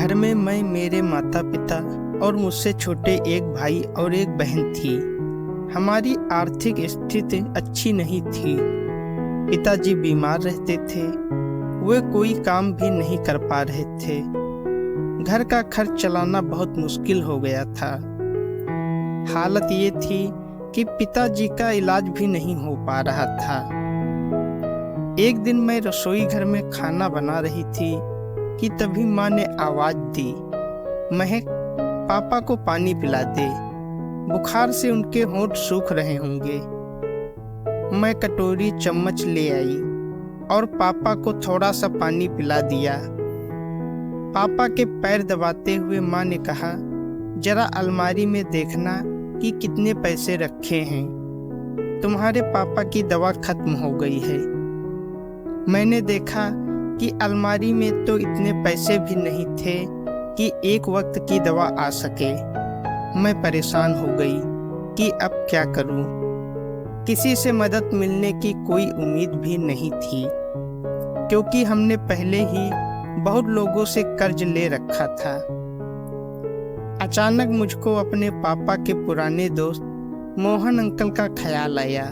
घर में मैं, मेरे माता पिता और मुझसे छोटे एक भाई और एक बहन थी। हमारी आर्थिक स्थिति अच्छी नहीं थी। पिताजी बीमार रहते थे। वे कोई काम भी नहीं कर पा रहे थे। घर का खर्च चलाना बहुत मुश्किल हो गया था। हालत ये थी कि पिताजी का इलाज भी नहीं हो पा रहा था। एक दिन मैं रसोई घर में खाना बना रही थी कि तभी माँ ने आवाज दी, महक, पापा को पानी पिला दे, बुखार से उनके होंठ सूख रहे होंगे। मैं कटोरी चम्मच ले आई और पापा को थोड़ा सा पानी पिला दिया। पापा के पैर दबाते हुए माँ ने कहा, जरा अलमारी में देखना कि कितने पैसे रखे हैं। तुम्हारे पापा की दवा खत्म हो गई है। मैंने देखा कि अलमारी में तो इतने पैसे भी नहीं थे कि एक वक्त की दवा आ सके। मैं परेशान हो गई कि अब क्या करूं। किसी से मदद मिलने की कोई उम्मीद भी नहीं थी, क्योंकि हमने पहले ही बहुत लोगों से कर्ज ले रखा था। अचानक मुझको अपने पापा के पुराने दोस्त मोहन अंकल का ख्याल आया।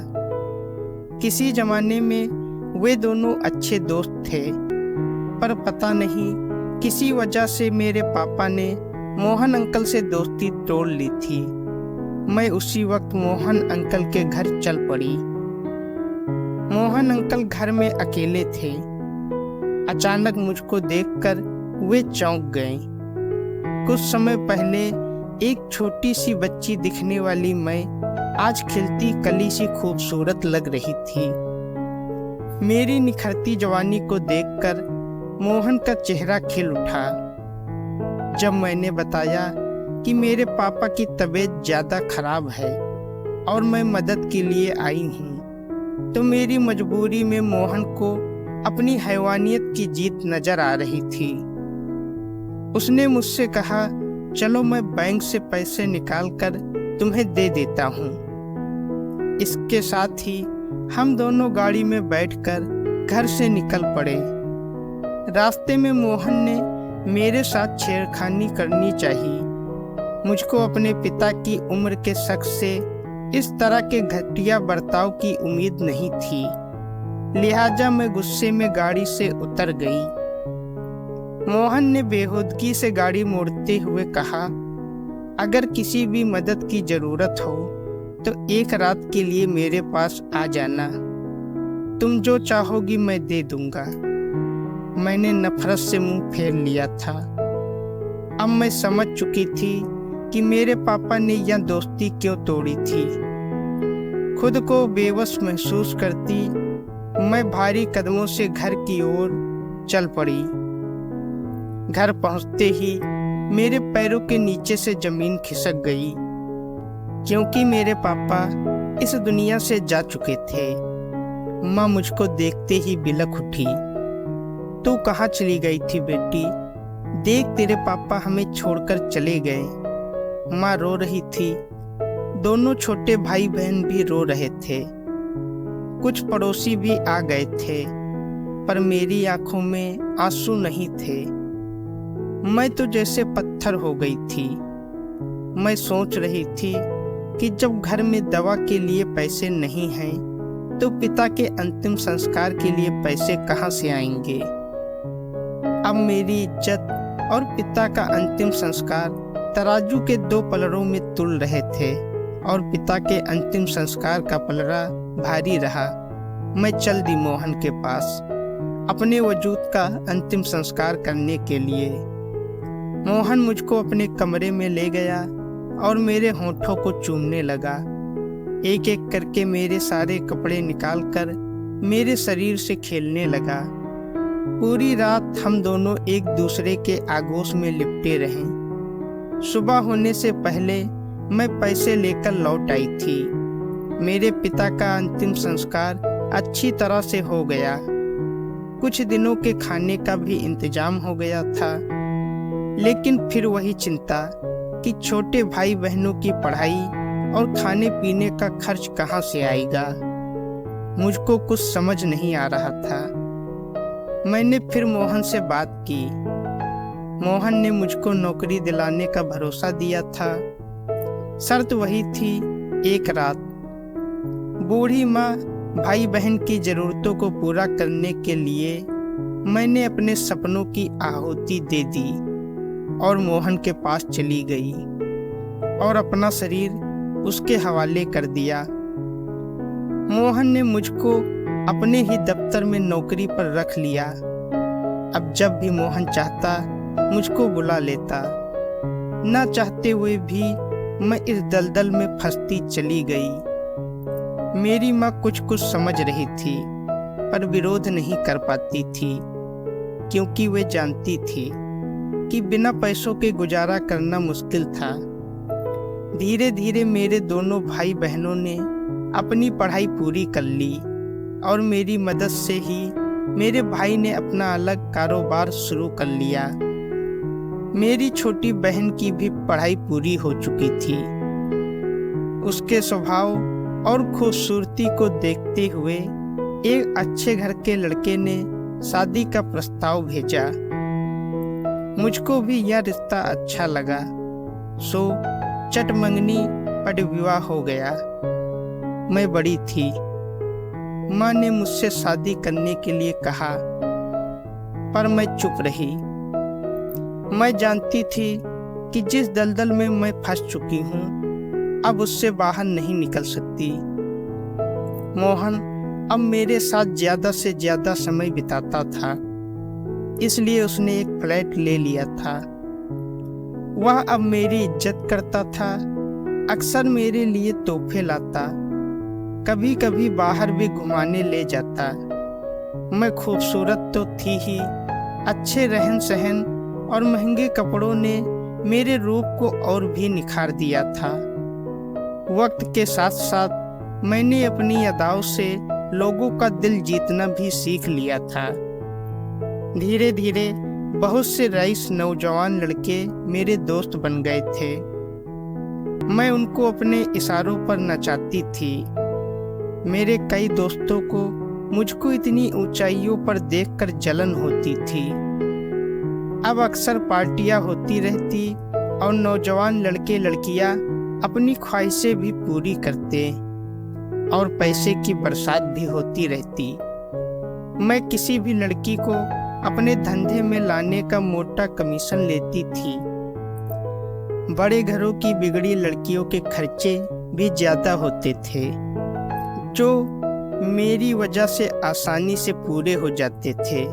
किसी जमाने में वे दोनों अच्छे दोस्त थे, पर पता नहीं किसी वजह से मेरे पापा ने मोहन अंकल से दोस्ती तोड़ ली थी। मैं उसी वक्त मोहन अंकल के घर चल पड़ी। मोहन अंकल घर में अकेले थे। अचानक मुझको देखकर वे चौंक गए। कुछ समय पहले एक छोटी सी बच्ची दिखने वाली मैं आज खिलती कली सी खूबसूरत लग रही थी। मेरी निखरती जवानी को देखकर मोहन का चेहरा खिल उठा। जब मैंने बताया कि मेरे पापा की तबीयत ज्यादा खराब है और मैं मदद के लिए आई हूँ, तो मेरी मजबूरी में मोहन को अपनी हैवानियत की जीत नजर आ रही थी। उसने मुझसे कहा, चलो मैं बैंक से पैसे निकालकर तुम्हें दे देता हूँ। इसके साथ ही हम दोनों गाड़ी में बैठकर घर से निकल पड़े। रास्ते में मोहन ने मेरे साथ छेड़खानी करनी चाहिए। मुझको अपने पिता की उम्र के शख्स से इस तरह के घटिया बर्ताव की उम्मीद नहीं थी, लिहाजा मैं गुस्से में गाड़ी से उतर गई। मोहन ने बेहूदगी से गाड़ी मोड़ते हुए कहा, अगर किसी भी मदद की जरूरत हो तो एक रात के लिए मेरे पास आ जाना। तुम जो चाहोगी मैं दे दूंगा। मैंने नफरत से मुंह फेर लिया था। अब मैं समझ चुकी थी कि मेरे पापा ने यह दोस्ती क्यों तोड़ी थी। खुद को बेबस महसूस करती मैं भारी कदमों से घर की ओर चल पड़ी। घर पहुंचते ही मेरे पैरों के नीचे से जमीन खिसक गई, क्योंकि मेरे पापा इस दुनिया से जा चुके थे। माँ मुझको देखते ही बिलख उठी। तू कहाँ चली गई थी बेटी? देख, तेरे पापा हमें छोड़कर चले गए। माँ रो रही थी। दोनों छोटे भाई बहन भी रो रहे थे। कुछ पड़ोसी भी आ गए थे, पर मेरी आंखों में आंसू नहीं थे। मैं तो जैसे पत्थर हो गई थी। मैं सोच रही थी कि जब घर में दवा के लिए पैसे नहीं हैं, तो पिता के अंतिम संस्कार के लिए पैसे कहाँ से आएंगे। अब मेरी इज्जत और पिता का अंतिम संस्कार तराजू के दो पलड़ों में तुल रहे थे, और पिता के अंतिम संस्कार का पलड़ा भारी रहा। मैं चल दी मोहन के पास अपने वजूद का अंतिम संस्कार करने के लिए। मोहन मुझको अपने कमरे में ले गया और मेरे होंठों को चूमने लगा। एक एक करके मेरे सारे कपड़े निकालकर मेरे शरीर से खेलने लगा। पूरी रात हम दोनों एक दूसरे के आगोश में लिपटे रहे। सुबह होने से पहले मैं पैसे लेकर लौट आई थी। मेरे पिता का अंतिम संस्कार अच्छी तरह से हो गया। कुछ दिनों के खाने का भी इंतजाम हो गया था, लेकिन फिर वही चिंता कि छोटे भाई बहनों की पढ़ाई और खाने पीने का खर्च कहाँ से आएगा। मुझको कुछ समझ नहीं आ रहा था। मैंने फिर मोहन से बात की। मोहन ने मुझको नौकरी दिलाने का भरोसा दिया था। शर्त वही थी, एक रात। बूढ़ी माँ भाई बहन की ज़रूरतों को पूरा करने के लिए मैंने अपने सपनों की आहुति दे दी और मोहन के पास चली गई और अपना शरीर उसके हवाले कर दिया। मोहन ने मुझको अपने ही दफ्तर में नौकरी पर रख लिया। अब जब भी मोहन चाहता मुझको बुला लेता। ना चाहते हुए भी मैं इस दलदल में फंसती चली गई। मेरी माँ कुछ कुछ समझ रही थी पर विरोध नहीं कर पाती थी, क्योंकि वे जानती थी कि बिना पैसों के गुजारा करना मुश्किल था। धीरे धीरे मेरे दोनों भाई बहनों ने अपनी पढ़ाई पूरी कर ली और मेरी मदद से ही मेरे भाई ने अपना अलग कारोबार शुरू कर लिया। मेरी छोटी बहन की भी पढ़ाई पूरी हो चुकी थी। उसके स्वभाव और खूबसूरती को देखते हुए एक अच्छे घर के लड़के ने शादी का प्रस्ताव भेजा। मुझको भी यह रिश्ता अच्छा लगा, सो चट मंगनी पट विवाह हो गया। मैं बड़ी थी। माँ ने मुझसे शादी करने के लिए कहा, पर मैं चुप रही। मैं जानती थी कि जिस दलदल में मैं फंस चुकी हूँ अब उससे बाहर नहीं निकल सकती। मोहन अब मेरे साथ ज्यादा से ज्यादा समय बिताता था, इसलिए उसने एक फ्लैट ले लिया था। वह अब मेरी इज्जत करता था, अक्सर मेरे लिए तोहफे लाता, कभी कभी बाहर भी घुमाने ले जाता। मैं खूबसूरत तो थी ही, अच्छे रहन सहन और महंगे कपड़ों ने मेरे रूप को और भी निखार दिया था। वक्त के साथ साथ मैंने अपनी अदाओं से लोगों का दिल जीतना भी सीख लिया था। धीरे धीरे बहुत से रईस नौजवान लड़के मेरे दोस्त बन गए थे। मैं उनको अपने इशारों पर नचाती थी। मेरे कई दोस्तों को मुझको इतनी ऊंचाइयों पर देखकर जलन होती थी। अब अक्सर पार्टियां होती रहती और नौजवान लड़के लड़कियां अपनी ख्वाहिशें भी पूरी करते और पैसे की बरसात भी होती रहती। मैं किसी भी लड़की को अपने धंधे में लाने का मोटा कमीशन लेती थी। बड़े घरों की बिगड़ी लड़कियों के खर्चे भी ज्यादा होते थे, जो मेरी वजह से आसानी से पूरे हो जाते थे।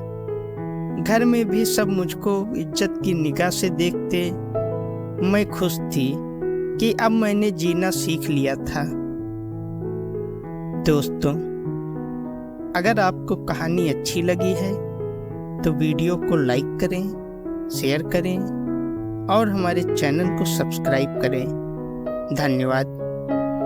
घर में भी सब मुझको इज्जत की निगाह से देखते। मैं खुश थी कि अब मैंने जीना सीख लिया था। दोस्तों, अगर आपको कहानी अच्छी लगी है तो वीडियो को लाइक करें, शेयर करें और हमारे चैनल को सब्सक्राइब करें। धन्यवाद।